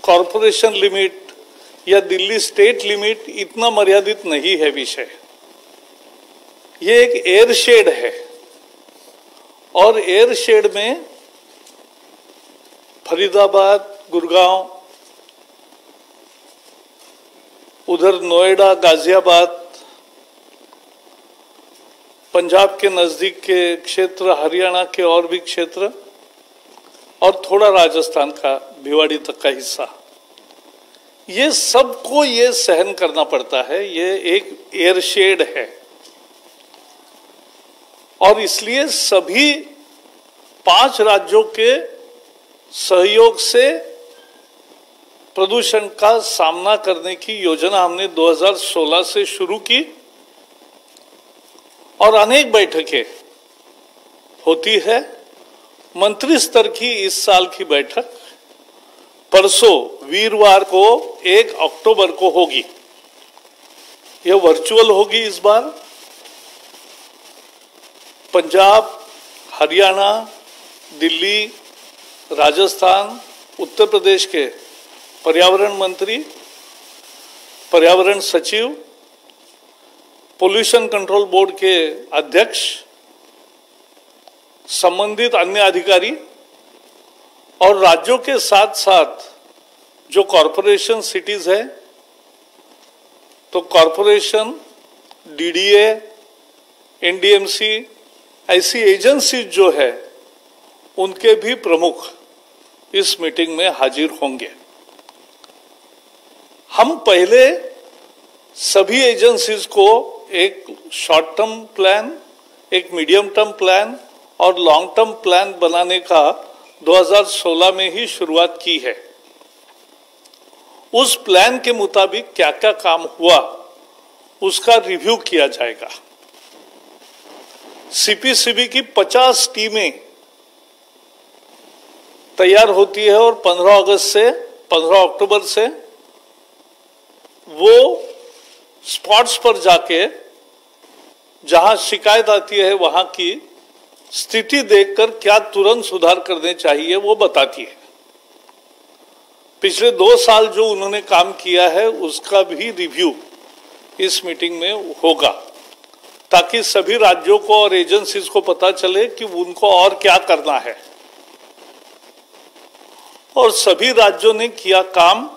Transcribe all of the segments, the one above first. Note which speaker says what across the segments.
Speaker 1: Corporation limit या Delhi state limit इतना मर्यादित नहीं है विषय। ये एक एयरशेड है और एयरशेड में फरीदाबाद, गुड़गांव, उधर नोएडा, गाजियाबाद, पंजाब के नजदीक के क्षेत्र, हरियाणा के और भी क्षेत्र और थोड़ा राजस्थान का भिवाड़ी तक का हिस्सा, ये सबको ये सहन करना पड़ता है। ये एक एयरशेड है और इसलिए सभी 5 राज्यों के सहयोग से प्रदूषण का सामना करने की योजना हमने 2016 से शुरू की और अनेक बैठकें होती है। मंत्री स्तर की इस साल की बैठक परसों वीरवार को 1 अक्टूबर को होगी। यह वर्चुअल होगी इस बार। पंजाब, हरियाणा, दिल्ली, राजस्थान, उत्तर प्रदेश के पर्यावरण मंत्री, पर्यावरण सचिव, पोल्यूशन कंट्रोल बोर्ड के अध्यक्ष, संबंधित अन्य अधिकारी और राज्यों के साथ साथ जो कॉरपोरेशन सिटीज है, तो कॉरपोरेशन, डीडीए, एनडीएमसी, ऐसी एजेंसी जो है उनके भी प्रमुख इस मीटिंग में हाजिर होंगे। हम पहले सभी एजेंसीज को एक शॉर्ट टर्म प्लान, एक मीडियम टर्म प्लान और लॉन्ग टर्म प्लान बनाने का 2016 में ही शुरुआत की है। उस प्लान के मुताबिक क्या क्या काम हुआ उसका रिव्यू किया जाएगा। सीपीसीबी की 50 टीमें तैयार होती है और 15 अक्टूबर से वो स्पॉट्स पर जाके जहां शिकायत आती है वहां की स्थिति देखकर क्या तुरंत सुधार करने चाहिए वो बताती है। पिछले 2 साल जो उन्होंने काम किया है उसका भी रिव्यू इस मीटिंग में होगा, ताकि सभी राज्यों को और एजेंसीज को पता चले कि उनको और क्या करना है। और सभी राज्यों ने किया काम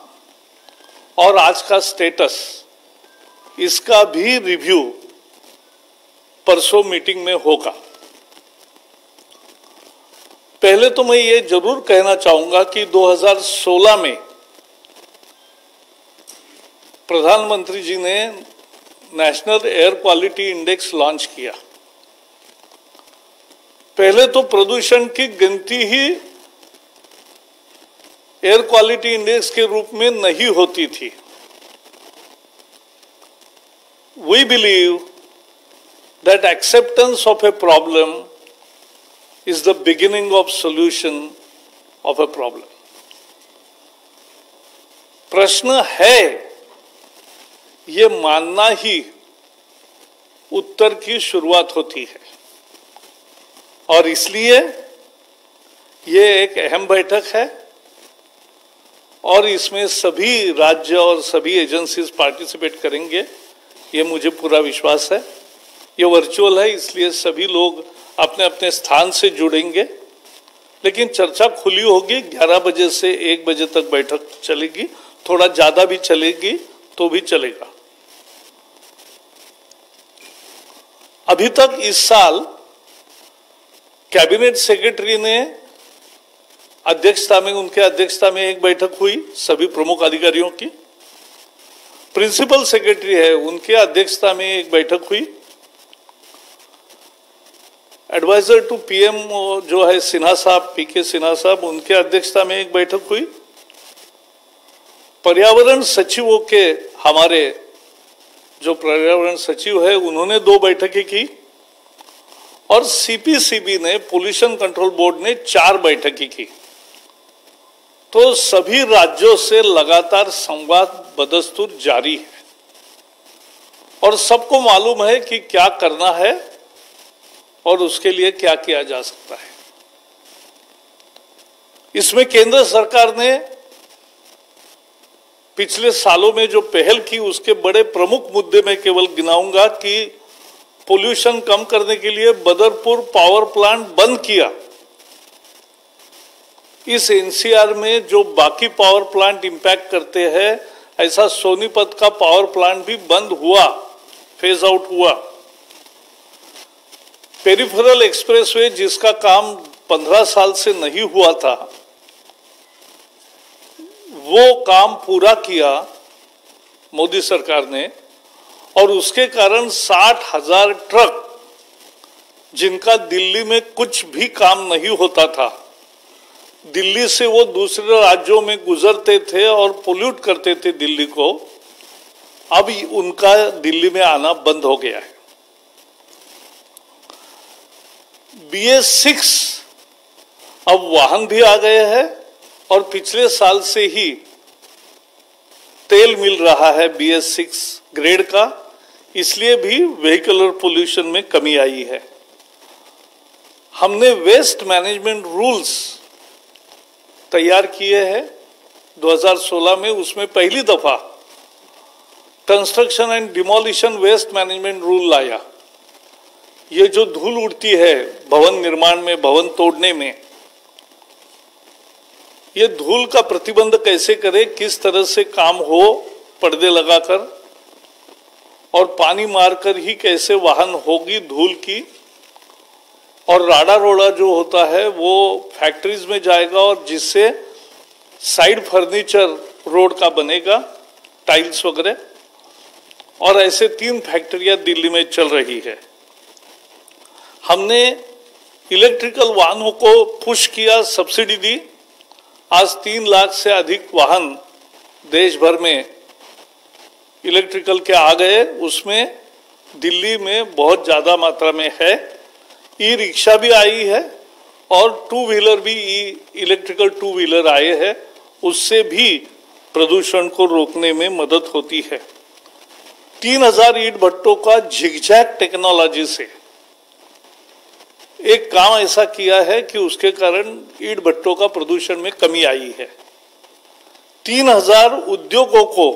Speaker 1: और आज का स्टेटस, इसका भी रिव्यू परसों मीटिंग में होगा। पहले तो मैं ये जरूर कहना चाहूंगा कि 2016 में प्रधानमंत्री जी ने national air quality index launch किया। पहले तो प्रदूषण की गिनती ही एयर क्वालिटी इंडेक्स के रूप में नहीं होती थी। We believe that acceptance of a problem is the beginning of solution of a problem. प्रश्न है ये मानना ही उत्तर की शुरुआत होती है और इसलिए ये एक अहम बैठक है और इसमें सभी राज्य और सभी एजेंसीज पार्टिसिपेट करेंगे, ये मुझे पूरा विश्वास है। ये वर्चुअल है इसलिए सभी लोग अपने अपने स्थान से जुड़ेंगे, लेकिन चर्चा खुली होगी। 11 बजे से 1 बजे तक बैठक चलेगी, थोड़ा ज्यादा भी चलेगी तो भी चलेगा। अभी तक इस साल कैबिनेट सेक्रेटरी ने अध्यक्षता में, उनके अध्यक्षता में एक बैठक हुई सभी प्रमुख अधिकारियों की। प्रिंसिपल सेक्रेटरी है, उनके अध्यक्षता में एक बैठक हुई। एडवाइजर टू पीएम जो है सिन्हा साहब, पीके सिन्हा साहब, उनके अध्यक्षता में एक बैठक हुई। पर्यावरण सचिवों के, हमारे जो पर्यावरण सचिव है उन्होंने 2 बैठकें की और सीपीसीबी ने, पोल्यूशन कंट्रोल बोर्ड ने 4 बैठकें की। तो सभी राज्यों से लगातार संवाद बदस्तूर जारी है और सबको मालूम है कि क्या करना है और उसके लिए क्या किया जा सकता है। इसमें केंद्र सरकार ने पिछले सालों में जो पहल की उसके बड़े प्रमुख मुद्दे में केवल गिनाऊंगा कि पोल्यूशन कम करने के लिए बदरपुर पावर प्लांट बंद किया। इस एनसीआर में जो बाकी पावर प्लांट इंपैक्ट करते हैं, ऐसा सोनीपत का पावर प्लांट भी बंद हुआ, फेज आउट हुआ। पेरिफेरल एक्सप्रेसवे जिसका काम 15 साल से नहीं हुआ था, वो काम पूरा किया मोदी सरकार ने, और उसके कारण 60,000 ट्रक जिनका दिल्ली में कुछ भी काम नहीं होता था, दिल्ली से वो दूसरे राज्यों में गुजरते थे और पोल्यूट करते थे दिल्ली को, अब उनका दिल्ली में आना बंद हो गया है। BS6 अब वाहन भी आ गए हैं और पिछले साल से ही तेल मिल रहा है BS6 ग्रेड का, इसलिए भी व्हीकलर पोल्यूशन में कमी आई है। हमने वेस्ट मैनेजमेंट रूल्स तैयार किए हैं 2016 में, उसमें पहली दफा construction and demolition waste management rule लाया। ये जो धूल उड़ती है भवन निर्माण में, भवन तोड़ने में, ये धूल का प्रतिबंध कैसे करें, किस तरह से काम हो, पर्दे लगाकर और पानी मारकर ही कैसे वाहन होगी धूल की, और राडा रोड़ा जो होता है वो फैक्ट्रीज में जाएगा और जिससे साइड फर्नीचर रोड का बनेगा, टाइल्स वगैरह, और ऐसे 3 फैक्ट्रियां दिल्ली में चल रही है। हमने इलेक्ट्रिकल वाहनों को पुश किया, सब्सिडी दी। आज 3 लाख से अधिक वाहन देश भर में इलेक्ट्रिकल के आ गए, उसमें दिल्ली में बहुत ज्यादा मात्रा में है। ई रिक्शा भी आई है और 2 व्हीलर भी, इलेक्ट्रिकल 2 व्हीलर आए हैं, उससे भी प्रदूषण को रोकने में मदद होती है। 3000 ईंट भट्टों का झिगझैग टेक्नोलॉजी से एक काम ऐसा किया है कि उसके कारण ईंट भट्टों का प्रदूषण में कमी आई है। 3000 उद्योगों को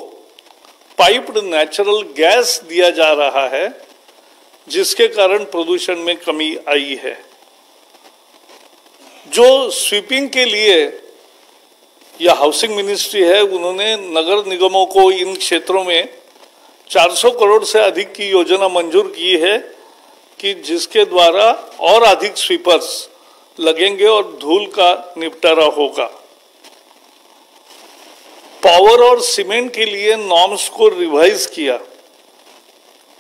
Speaker 1: पाइप्ड नेचुरल गैस दिया जा रहा है, जिसके कारण प्रदूषण में कमी आई है। जो स्वीपिंग के लिए या हाउसिंग मिनिस्ट्री है, उन्होंने नगर निगमों को इन क्षेत्रों में 400 करोड़ से अधिक की योजना मंजूर की है कि जिसके द्वारा और अधिक स्वीपर्स लगेंगे और धूल का निपटारा होगा। पावर और सीमेंट के लिए नॉर्म्स को रिवाइज किया।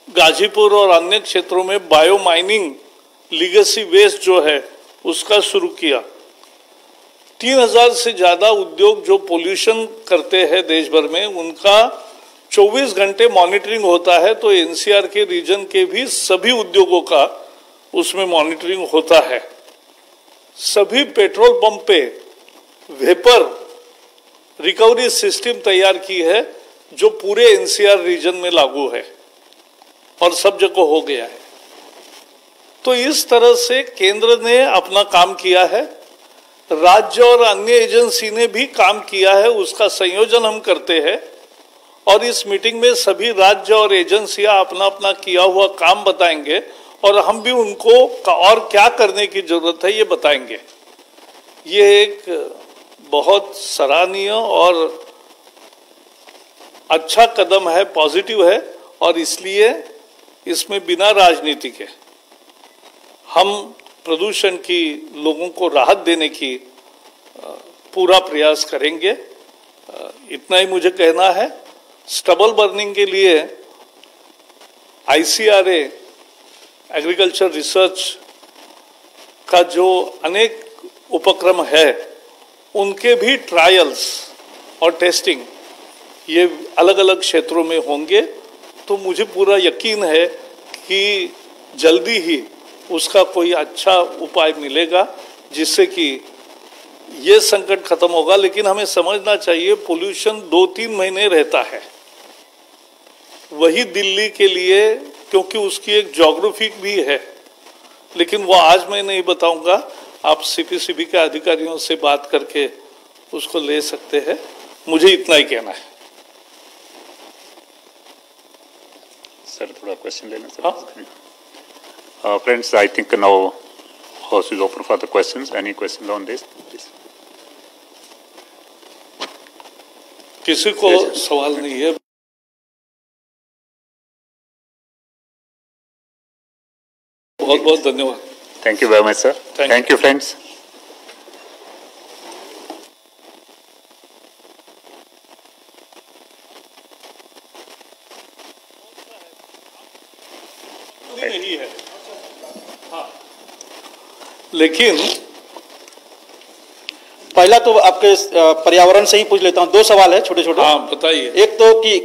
Speaker 1: गाजीपुर और अन्य क्षेत्रों में बायो माइनिंग लीगेसी वेस्ट जो है उसका शुरू किया। 3000 से ज्यादा उद्योग जो पोल्यूशन करते हैं देश भर में, उनका 24 घंटे मॉनिटरिंग होता है। तो एनसीआर के रीजन के भी सभी उद्योगों का उसमें मॉनिटरिंग होता है। सभी पेट्रोल पंप पे वेपर रिकवरी सिस्टम तैयार की है जो पूरे एनसीआर रीजन में लागू है और सब जगह हो गया है। तो इस तरह से केंद्र ने अपना काम किया है, राज्य और अन्य एजेंसी ने भी काम किया है, उसका संयोजन हम करते हैं। और इस मीटिंग में सभी राज्य और एजेंसियां अपना अपना किया हुआ काम बताएंगे और हम भी उनको और क्या करने की जरूरत है ये बताएंगे। ये एक बहुत सराहनीय और अच्छा कदम है, पॉजिटिव है, और इसलिए इसमें बिना राजनीति के हम प्रदूषण की लोगों को राहत देने की पूरा प्रयास करेंगे। इतना ही मुझे कहना है। स्टबल बर्निंग के लिए ICRA एग्रीकल्चर रिसर्च का जो अनेक उपक्रम है, उनके भी ट्रायल्स और टेस्टिंग ये अलग अलग क्षेत्रों में होंगे। तो मुझे पूरा यकीन है कि जल्दी ही उसका कोई अच्छा उपाय मिलेगा जिससे कि ये संकट खत्म होगा। लेकिन हमें समझना चाहिए पोल्यूशन 2-3 महीने रहता है। वही दिल्ली के लिए, क्योंकि उसकी एक ज्योग्राफी भी है, लेकिन वो आज मैं नहीं बताऊंगा, आप CPCB के अधिकारियों से बात करके उसको ले सकते हैं। मुझे इतना ही कहना है।
Speaker 2: सर थोड़ा क्वेश्चन लेना सर।
Speaker 1: हाँ
Speaker 2: friends, I think now house is open for the questions. Any question on this please?
Speaker 1: किसी को सवाल नहीं है। बहुत बहुत धन्यवाद।
Speaker 2: Thank you very much sir. Thank you friends.
Speaker 1: नहीं है हाँ। लेकिन
Speaker 3: पहला तो आपके पर्यावरण से ही पूछ लेता हूँ, 2 सवाल है छोटे छोटे।
Speaker 1: हाँ बताइए।
Speaker 3: एक तो कि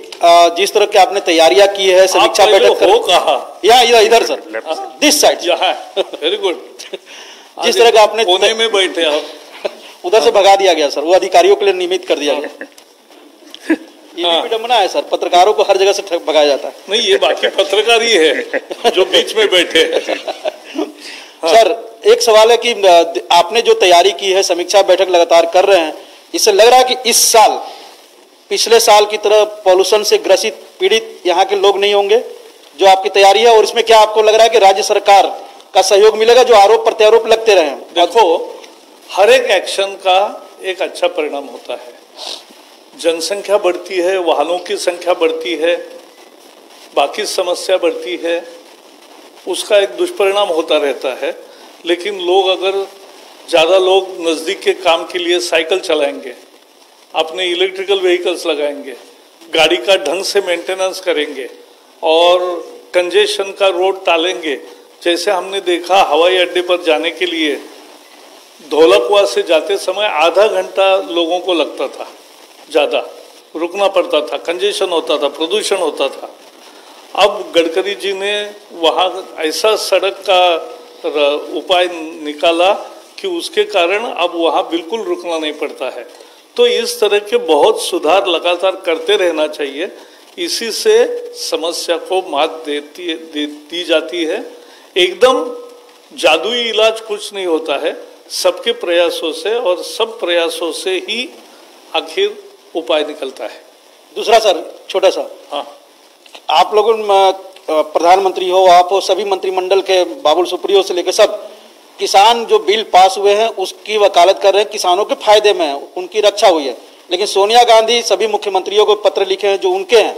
Speaker 3: जिस तरह की आपने तैयारियां की है समीक्षा बैठक
Speaker 1: हो कहा
Speaker 3: या इधर sir this side
Speaker 1: very good.
Speaker 3: जिस तरह का आपने
Speaker 1: कोने में बैठे आप
Speaker 3: उधर से भगा दिया गया सर, वो अधिकारियों के लिए नियमित कर दिया गया। ये भी विडंबना है सर, पत्रकारों को हर जगह से भगाया जाता है।
Speaker 1: नहीं, ये बाकी पत्रकार ही है जो बीच में बैठे हैं।
Speaker 3: सर एक सवाल है कि आपने जो तैयारी की है, समीक्षा बैठक लगातार कर रहे हैं, इससे लग रहा है कि इस साल पिछले साल की तरह पॉल्यूशन से ग्रसित पीड़ित यहाँ के लोग नहीं होंगे, जो आपकी तैयारी है? और इसमें क्या आपको लग रहा है कि राज्य सरकार का सहयोग मिलेगा, जो आरोप प्रत्यारोप लगते रहे?
Speaker 1: देखो, हर एक एक्शन का एक अच्छा परिणाम होता है। जनसंख्या बढ़ती है, वाहनों की संख्या बढ़ती है, बाकी समस्या बढ़ती है, उसका एक दुष्परिणाम होता रहता है। लेकिन लोग अगर ज़्यादा लोग नज़दीक के काम के लिए साइकिल चलाएंगे, अपने इलेक्ट्रिकल व्हीकल्स लगाएंगे, गाड़ी का ढंग से मेंटेनेंस करेंगे और कंजेशन का रोड टालेंगे। जैसे हमने देखा हवाई अड्डे पर जाने के लिए धौलकुआं से जाते समय आधा घंटा लोगों को लगता था, ज़्यादा रुकना पड़ता था, कंजेशन होता था, प्रदूषण होता था। अब गडकरी जी ने वहाँ ऐसा सड़क का उपाय निकाला कि उसके कारण अब वहाँ बिल्कुल रुकना नहीं पड़ता है। तो इस तरह के बहुत सुधार लगातार करते रहना चाहिए। इसी से समस्या को मात दी जाती है। एकदम जादुई इलाज कुछ नहीं होता है, सबके प्रयासों से और सब प्रयासों से ही आखिर उपाय निकलता है।
Speaker 3: दूसरा सर छोटा सा,
Speaker 1: हाँ,
Speaker 3: आप लोगों प्रधानमंत्री हो, आप हो, सभी मंत्रिमंडल के बाबुल सुप्रियो से लेकर सब किसान जो बिल पास हुए हैं उसकी वकालत कर रहे हैं, किसानों के फायदे में है, उनकी रक्षा हुई है। लेकिन सोनिया गांधी सभी मुख्यमंत्रियों को पत्र लिखे हैं जो उनके हैं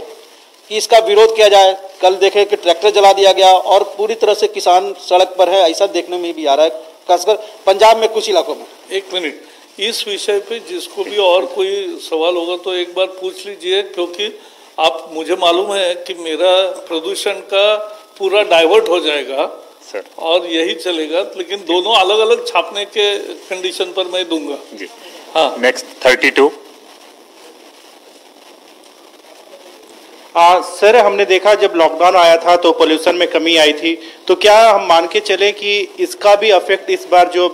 Speaker 3: कि इसका विरोध किया जाए। कल देखे कि ट्रैक्टर जला दिया गया और पूरी तरह से किसान सड़क पर है, ऐसा देखने में भी आ रहा है, खासकर पंजाब में कुछ इलाकों में।
Speaker 1: एक मिनट, इस विषय पे जिसको भी और कोई सवाल होगा तो एक बार पूछ लीजिए, क्योंकि आप मुझे मालूम है कि मेरा प्रदूषण का पूरा डाइवर्ट हो जाएगा
Speaker 2: सर
Speaker 1: और यही चलेगा। लेकिन दोनों अलग अलग छापने के कंडीशन पर मैं दूंगा
Speaker 2: जी।
Speaker 1: हाँ,
Speaker 2: नेक्स्ट 32।
Speaker 4: सर हमने देखा जब लॉकडाउन आया था तो पोल्यूशन में कमी आई थी, तो क्या हम मान के चले कि इसका भी इफेक्ट इस बार जो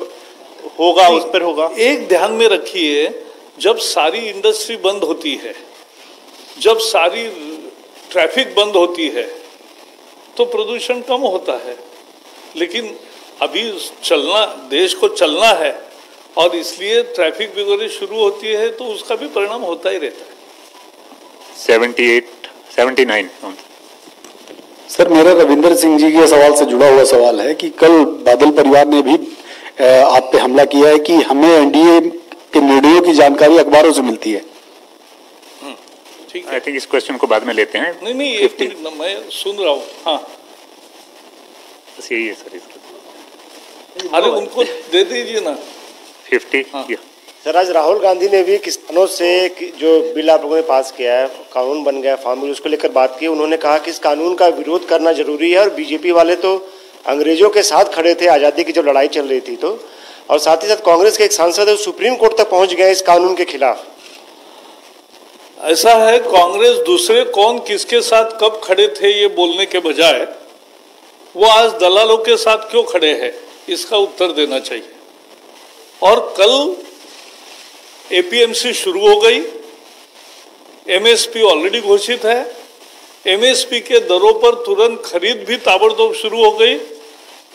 Speaker 4: होगा उस पर होगा?
Speaker 1: एक ध्यान में रखिए, जब सारी इंडस्ट्री बंद होती है, जब सारी ट्रैफिक बंद होती है तो प्रदूषण कम होता है। लेकिन अभी चलना, देश को चलना है और इसलिए ट्रैफिक वगैरह शुरू होती है तो उसका भी परिणाम होता ही रहता है।
Speaker 2: 79।
Speaker 5: सर मेरा रविंदर सिंह जी के सवाल से जुड़ा हुआ सवाल है कि कल बादल परिवार ने भी आप पे हमला किया है कि हमें एनडीए के निर्णयों की जानकारी अखबारों से मिलती है।
Speaker 1: ठीक है,
Speaker 2: आई थिंक इस क्वेश्चन को बाद में लेते हैं।
Speaker 1: नहीं एक मिनट, मैं सुन रहा हूँ। हाँ,
Speaker 2: बस यही है सर इसका।
Speaker 1: अरे उनको दे दीजिए ना।
Speaker 2: 50।
Speaker 1: हाँ।
Speaker 6: सर आज राहुल गांधी ने भी किसानों से जो बिल आप लोगों ने पास किया है, कानून बन गया फार्म बिल, उसको लेकर बात की। उन्होंने कहा कि इस कानून का विरोध करना जरूरी है और बीजेपी वाले तो अंग्रेजों के साथ खड़े थे आज़ादी की जब लड़ाई चल रही थी तो, और साथ ही साथ कांग्रेस के एक सांसद है सुप्रीम कोर्ट तक पहुंच गए इस कानून के खिलाफ।
Speaker 1: ऐसा है, कांग्रेस दूसरे कौन किसके साथ कब खड़े थे ये बोलने के बजाय वो आज दलालों के साथ क्यों खड़े हैं इसका उत्तर देना चाहिए। और कल एपीएमसी शुरू हो गई, एमएसपी ऑलरेडी घोषित है, एमएसपी के दरों पर तुरंत खरीद भी ताबड़तोड़ शुरू हो गई,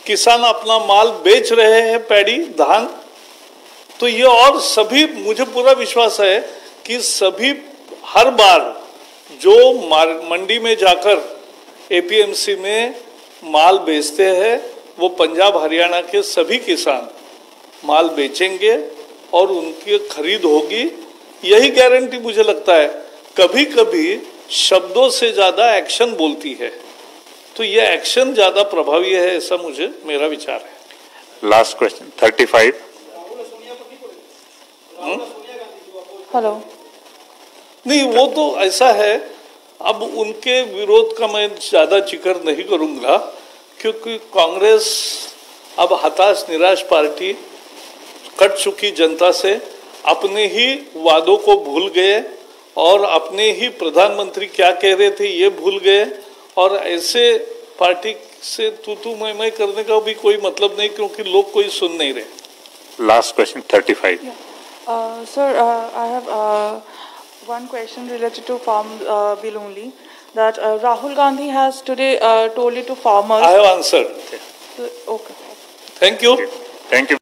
Speaker 1: किसान अपना माल बेच रहे हैं, पैडी धान। तो ये और सभी, मुझे पूरा विश्वास है कि सभी हर बार जो मंडी में जाकर एपीएमसी में माल बेचते हैं, वो पंजाब हरियाणा के सभी किसान माल बेचेंगे और उनकी खरीद होगी। यही गारंटी मुझे लगता है। कभी कभी शब्दों से ज्यादा एक्शन बोलती है, तो ये एक्शन ज्यादा प्रभावी है, ऐसा मेरा विचार है।
Speaker 2: Last question, 35.
Speaker 7: हेलो।
Speaker 1: नहीं, वो तो ऐसा है, अब उनके विरोध का मैं ज्यादा जिक्र नहीं करूंगा, क्योंकि कांग्रेस अब हताश निराश पार्टी, कट चुकी जनता से, अपने ही वादों को भूल गए और अपने ही प्रधानमंत्री क्या कह रहे थे ये भूल गए, और ऐसे पार्टी से तू मैं करने का भी कोई मतलब नहीं, क्योंकि लोग कोई सुन नहीं रहे।
Speaker 2: Last question, 35.
Speaker 7: Sir, I have one question related to farm bill only. That Rahul Gandhi has today told it to farmers.
Speaker 1: I have answered.
Speaker 7: Okay.
Speaker 1: Thank you.
Speaker 2: Thank you.